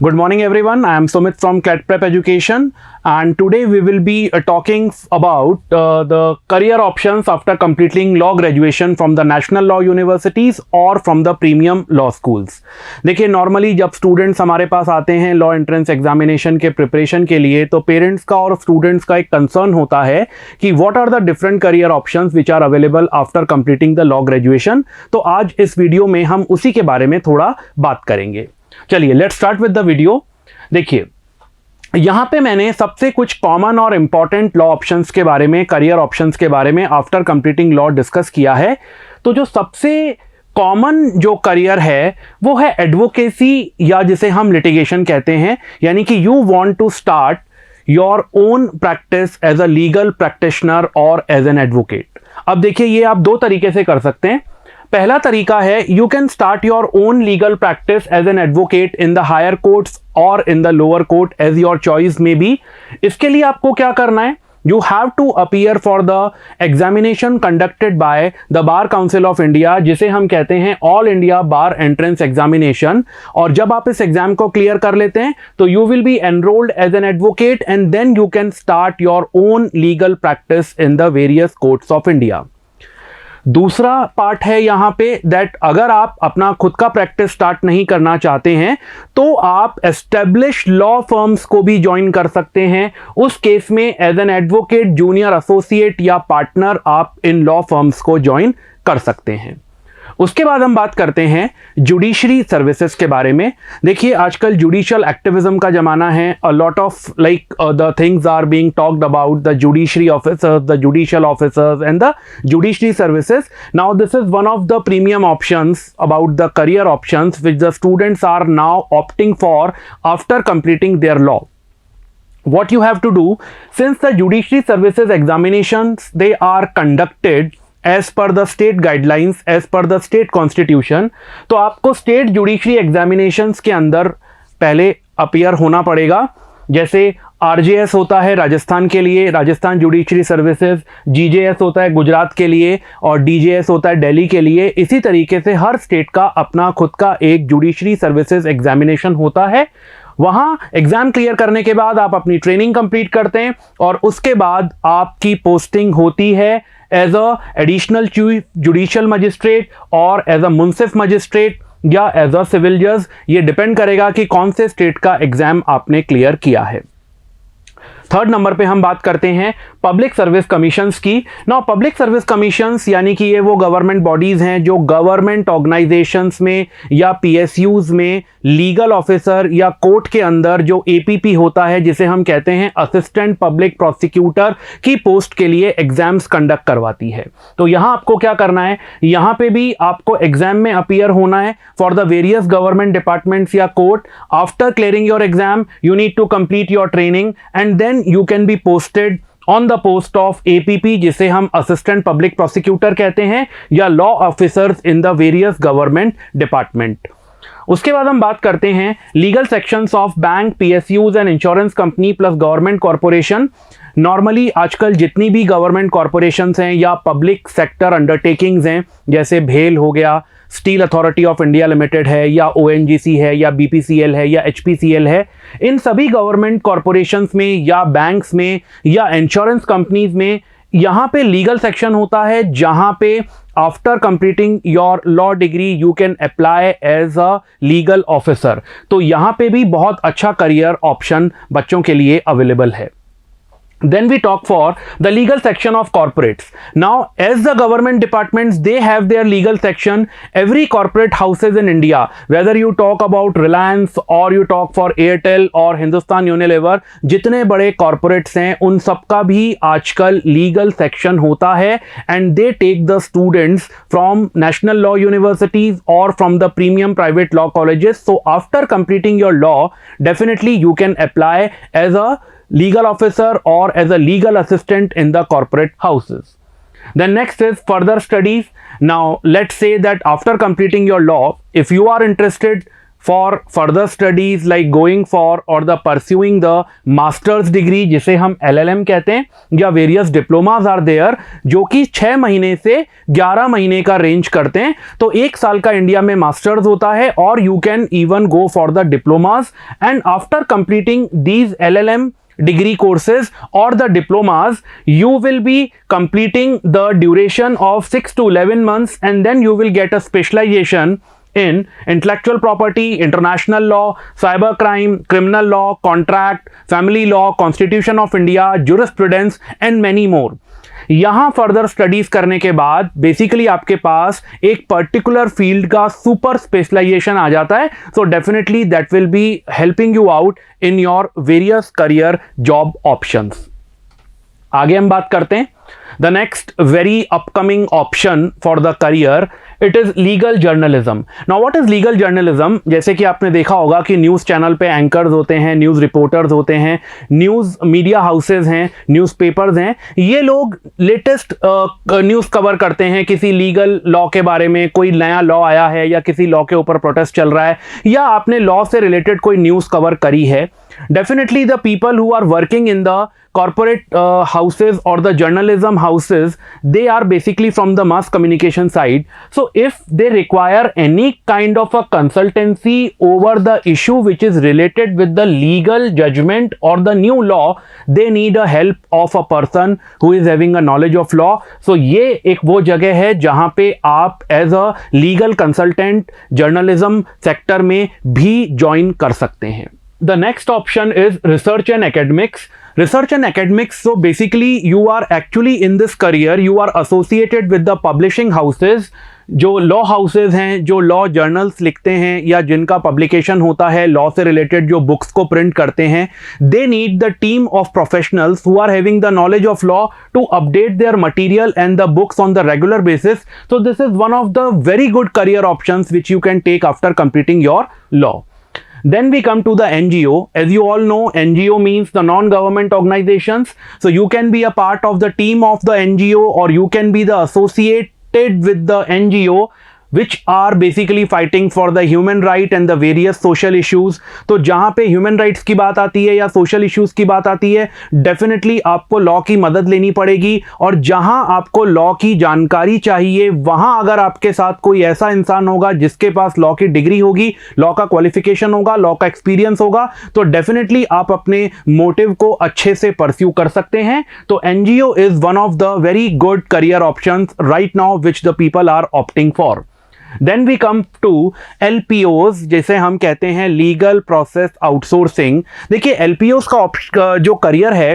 Good morning everyone, I am Sumit from CLET Prep Education and today we will be talking about the career options after completing law graduation from the national law universities or from the premium law schools। देखिए normally जब students हमारे पास आते हैं law entrance examination के preparation के लिए तो parents का और स्टूडेंट्स का एक कंसर्न होता है कि what are the different career options which are available after completing the law graduation. तो आज इस वीडियो में हम उसी के बारे में थोड़ा बात करेंगे। चलिए let's start with the video. देखिए यहां पे मैंने सबसे कुछ कॉमन और इंपॉर्टेंट लॉ ऑप्शंस के बारे में, करियर ऑप्शंस के बारे में आफ्टर कंप्लीटिंग लॉ डिस्कस किया है। तो जो सबसे कॉमन जो करियर है वो है एडवोकेसी या जिसे हम लिटिगेशन कहते हैं, यानी कि you want to start your own practice as a legal practitioner और एज एन एडवोकेट। अब देखिए ये आप दो तरीके से कर सकते हैं। पहला तरीका है you can start your own legal practice as an advocate in the higher courts और in the lower court as your choice maybe. इसके लिए आपको क्या करना है, you have to appear for the examination conducted by the Bar Council of India, जिसे हम कहते हैं All India Bar Entrance Examination. और जब आप इस एग्जाम को क्लियर कर लेते हैं तो you will be enrolled as an advocate and then you can start your own legal practice in the various courts of India. दूसरा पार्ट है यहां पे दैट अगर आप अपना खुद का प्रैक्टिस स्टार्ट नहीं करना चाहते हैं तो आप एस्टेब्लिश लॉ फर्म्स को भी ज्वाइन कर सकते हैं। उस केस में as an advocate, junior associate या पार्टनर आप इन लॉ फर्म्स को ज्वाइन कर सकते हैं। उसके बाद हम बात करते हैं जुडिशरी सर्विसेज के बारे में। देखिए आजकल जुडिशियल एक्टिविज्म का जमाना है। A lot of like the things are being talked about the judiciary officers, the judicial officers and the judiciary services. Now this is one of the premium options about the career options which the students are now opting for after completing their law. What you have to do, since the judiciary services examinations they are conducted as per the state guidelines, as per the state constitution, तो आपको state judiciary examinations के अंदर पहले appear होना पड़ेगा। जैसे RJS होता है राजस्थान के लिए, राजस्थान जुडिशरी सर्विसेज, जीजेएस होता है गुजरात के लिए और डीजेएस होता है दिल्ली के लिए। इसी तरीके से हर स्टेट का अपना खुद का एक जुडिशरी सर्विसेज एग्जामिनेशन होता है। वहां एग्जाम क्लियर करने के बाद आप अपनी ट्रेनिंग कंप्लीट करते हैं और उसके बाद आपकी पोस्टिंग होती है as a additional chief judicial magistrate और एज अ मुंसिफ मजिस्ट्रेट या एज अ सिविल जज। ये डिपेंड करेगा कि कौन से स्टेट का एग्जाम आपने क्लियर किया है। थर्ड नंबर पे हम बात करते हैं पब्लिक सर्विस कमीशंस की। नाउ पब्लिक सर्विस कमीशंस यानी कि ये वो गवर्नमेंट बॉडीज हैं जो गवर्नमेंट ऑर्गेनाइजेशंस में या पीएसयूज में लीगल ऑफिसर या कोर्ट के अंदर जो एपीपी होता है, जिसे हम कहते हैं असिस्टेंट पब्लिक प्रोसिक्यूटर की पोस्ट के लिए एग्जाम्स कंडक्ट करवाती है। तो यहां आपको क्या करना है, यहां पे भी आपको एग्जाम में अपीयर होना है for the various government departments या court. After clearing your exam you need to complete your training and then you can be posted on the post of APP, जिसे हम असिस्टेंट पब्लिक प्रोसिक्यूटर कहते हैं, या law officers in the various government department. उसके बाद हम बात करते हैं legal sections of bank, PSUs and insurance company plus government corporation. Normally आजकल जितनी भी गवर्नमेंट कॉर्पोरेशंस हैं या पब्लिक सेक्टर अंडरटेकिंग्स हैं, जैसे भेल हो गया, steel authority of India limited है, या ओएनजीसी है, या बीपीसीएल है, या एचपीसीएल है, इन सभी गवर्नमेंट कॉर्पोरेशंस में या बैंक्स में या इंश्योरेंस कंपनीज में यहाँ पे लीगल सेक्शन होता है जहाँ पे after completing your law degree you can apply as a legal officer. तो यहाँ पे भी बहुत अच्छा करियर ऑप्शन बच्चों के लिए अवेलेबल है। Then we talk for the legal section of corporates. Now, as the government departments, they have their legal section. Every corporate houses in India, whether you talk about Reliance or you talk for Airtel or Hindustan Unilever, जितने बड़े corporates हैं उन सबका भी आजकल legal section होता है and they take the students from national law universities or from the premium private law colleges. So after completing your law, definitely you can apply as a legal officer or as a legal assistant in the corporate houses. Then next is further studies. Now let's say that after completing your law, if you are interested for further studies like going for or the pursuing the master's degree जिसे हम LLM कहते हैं, या various diplomas are there जो कि 6 महीने से 11 महीने का रेंज करते हैं. तो 1 साल का इंडिया में मास्टर्स होता है, और you can even go for the diplomas, and after completing these LLM degree courses or the diplomas, you will be completing the duration of 6 to 11 months, and then you will get a specialization in intellectual property, international law, cybercrime, criminal law, contract, family law, Constitution of India, jurisprudence and many more. यहाँ further studies करने के बाद basically आपके पास एक particular field का super specialisation आ जाता है. So definitely that will be helping you out in your various career job options. आगे हम बात करते हैं. The next very upcoming option for the career, it is legal journalism. Now what is legal journalism? जैसे कि आपने देखा होगा कि न्यूज़ चैनल पे एंकर्स होते हैं, न्यूज़ रिपोर्टर्स होते हैं, न्यूज़ मीडिया हाउसेज हैं, न्यूज़पेपर्स हैं. ये लोग लेटेस्ट न्यूज़ कवर करते हैं किसी लीगल लॉ के बारे में. कोई नया लॉ आया है या किसी लॉ के ऊपर प्रोटेस्ट चल रहा है, या आपने लॉ से रिलेटेड कोई न्यूज़ कवर करी है. Definitely the people who are working in the corporate houses or the journalism houses, they are basically from the mass communication side. So if they require any kind of a consultancy over the issue which is related with the legal judgment or the new law, they need a help of a person who is having a knowledge of law. So ये एक वो जगह है जहाँ पे आप as a legal consultant journalism sector में भी join कर सकते हैं. The next option is research and academics. Research and academics, so basically you are actually in this career, you are associated with the publishing houses. जो law houses हैं, जो law journals लिखते हैं या जिनका पब्लिकेशन होता है लॉ से रिलेटेड, जो बुक्स को प्रिंट करते हैं, they need the team of professionals who are having the knowledge of law to update their material and the books on the regular basis. So this is one of the very good career options which you can take after completing your law. Then we come to the NGO. As you all know, NGO means the non-government organizations. So you can be a part of the team of the NGO, or you can be the associated with the NGO which are basically fighting for the human right and the various social issues. तो जहाँ पे human rights की बात आती है या social issues की बात आती है, definitely आपको law की मदद लेनी पड़ेगी. और जहाँ आपको law की जानकारी चाहिए, वहाँ अगर आपके साथ कोई ऐसा इंसान होगा जिसके पास law की डिग्री होगी, law का क्वालिफिकेशन होगा, law का एक्सपीरियंस होगा, तो definitely आप अपने मोटिव को अच्छे से परस्यू कर सकते हैं. तो NGO is one of the very good career options right now which the people are opting for. Then we come to LPOs, जैसे हम कहते हैं लीगल प्रोसेस आउटसोर्सिंग. देखिए LPOs का जो करियर है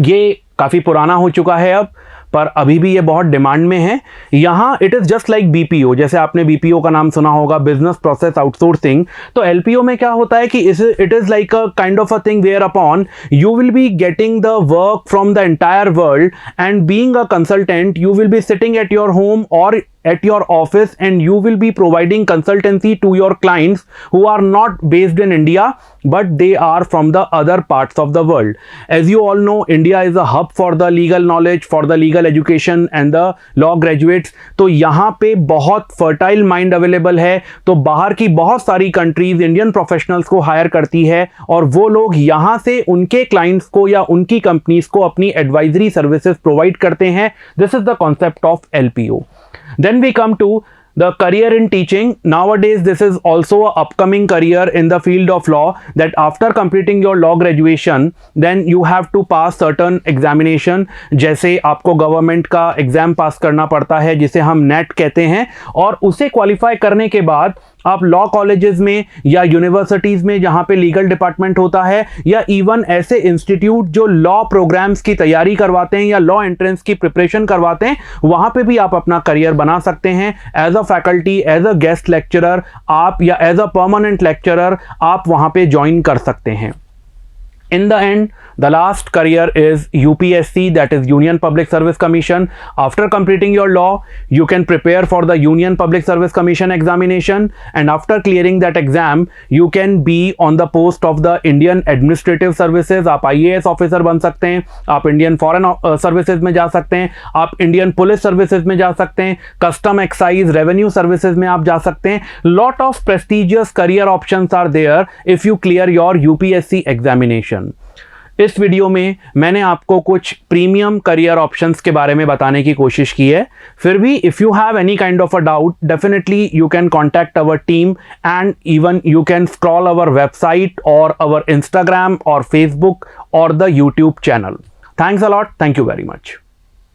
ये काफ़ी पुराना हो चुका है अब, पर अभी भी ये बहुत डिमांड में है. यहाँ it is just like BPO. जैसे आपने BPO का नाम सुना होगा, बिजनेस प्रोसेस आउटसोर्सिंग. तो LPO में क्या होता है कि it is like a kind of a thing where upon you will be getting the work from the entire world, and being a consultant you will be sitting at your home or at your office, and you will be providing consultancy to your clients who are not based in India but they are from the other parts of the world. As you all know, India is a hub for the legal knowledge, for the legal education and the law graduates. तो यहाँ पे बहुत fertile mind available है. तो बाहर की बहुत सारी countries Indian professionals को hire करती है, और वो लोग यहाँ से उनके clients को या उनकी companies को अपनी advisory services provide करते हैं. This is the concept of LPO. Then we come to the career in teaching. Nowadays this is also a upcoming career in the field of law, that after completing your law graduation then you have to pass certain examination. जैसे आपको government का exam पास करना पड़ता है जिसे हम net कहते हैं, और उसे क्वालिफाई करने के बाद आप लॉ कॉलेजेस में या यूनिवर्सिटीज़ में जहाँ पे लीगल डिपार्टमेंट होता है, या इवन ऐसे इंस्टीट्यूट जो लॉ प्रोग्राम्स की तैयारी करवाते हैं या लॉ एंट्रेंस की प्रिपरेशन करवाते हैं, वहाँ पे भी आप अपना करियर बना सकते हैं. As a faculty, as a guest lecturer आप, या एज अ परमानेंट लेक्चरर आप वहाँ पे ज्वाइन कर सकते हैं. In the end, the last career is UPSC, that is Union Public Service Commission. After completing your law, you can prepare for the Union Public Service Commission examination, and after clearing that exam, you can be on the post of the Indian Administrative Services. आप IAS officer बन सकते हैं, आप Indian foreign services में जा सकते हैं, आप इंडियन पुलिस सर्विसेज में जा सकते हैं, कस्टम एक्साइज रेवेन्यू सर्विसेज में आप जा सकते हैं. Lot of prestigious career options are there if you clear your UPSC examination. इस वीडियो में मैंने आपको कुछ प्रीमियम करियर ऑप्शंस के बारे में बताने की कोशिश की है. फिर भी if you have any kind of a doubt, definitely you can contact our team and even you can scroll our website और अवर इंस्टाग्राम और फेसबुक और the YouTube channel. Thanks a lot. Thank you very much.